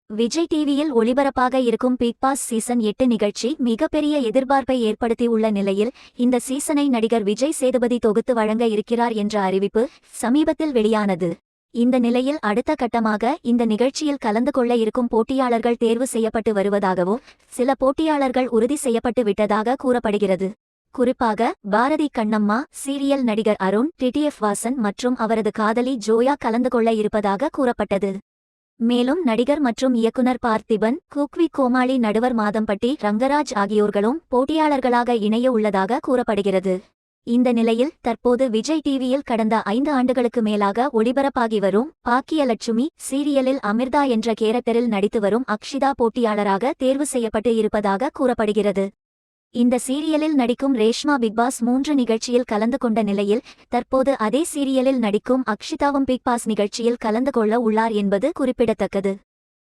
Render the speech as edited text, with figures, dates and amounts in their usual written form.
விஜய் டிவியில் ஒளிபரப்பாக இருக்கும் பிக் பாஸ் சீசன் 8 நிகழ்ச்சி மிகப்பெரிய எதிர்பார்ப்பை ஏற்படுத்தியுள்ள நிலையில் இந்த சீசனை நடிகர் விஜய் சேதுபதி தொகுத்து வழங்க இருக்கிறார் என்ற அறிவிப்பு சமீபத்தில் வெளியானது. இந்த நிலையில் அடுத்த கட்டமாக இந்த நிகழ்ச்சியில் கலந்து கொள்ள இருக்கும் போட்டியாளர்கள் தேர்வு செய்யப்பட்டு வருவதாகவும் சில போட்டியாளர்கள் உறுதி செய்யப்பட்டு விட்டதாக கூறப்படுகிறது. குறிப்பாக பாரதி கண்ணம்மா, சீரியல் நடிகர் அருண், டிடிஎஃப் வாசன் மற்றும் அவரது காதலி ஜோயா கலந்து கொள்ள இருப்பதாக கூறப்பட்டது. மேலும் நடிகர் மற்றும் இயக்குனர் பார்த்திபன், குக்வி கோமாளி நடுவர் மாதம்பட்டி ரங்கராஜ் ஆகியோர்களும் போட்டியாளர்களாக இணைய உள்ளதாக கூறப்படுகிறது. இந்த நிலையில் தற்போது விஜய் டிவியில் கடந்த 5 ஆண்டுகளுக்கு மேலாக ஒளிபரப்பாகி வரும் பாக்கியலட்சுமி சீரியலில் அமிர்தா என்ற கேரக்டரில் நடித்து வரும் அக்ஷிதா போட்டியாளராக தேர்வு செய்யப்பட்டு இருப்பதாக கூறப்படுகிறது. இந்த சீரியலில் நடிக்கும் ரேஷ்மா பிக்பாஸ் 3 நிகழ்ச்சியில் கலந்து கொண்ட நிலையில் தற்போது அதே சீரியலில் நடிக்கும் அக்ஷிதாவும் பிக் பாஸ் நிகழ்ச்சியில் கலந்து கொள்ள உள்ளார் என்பது குறிப்பிடத்தக்கது.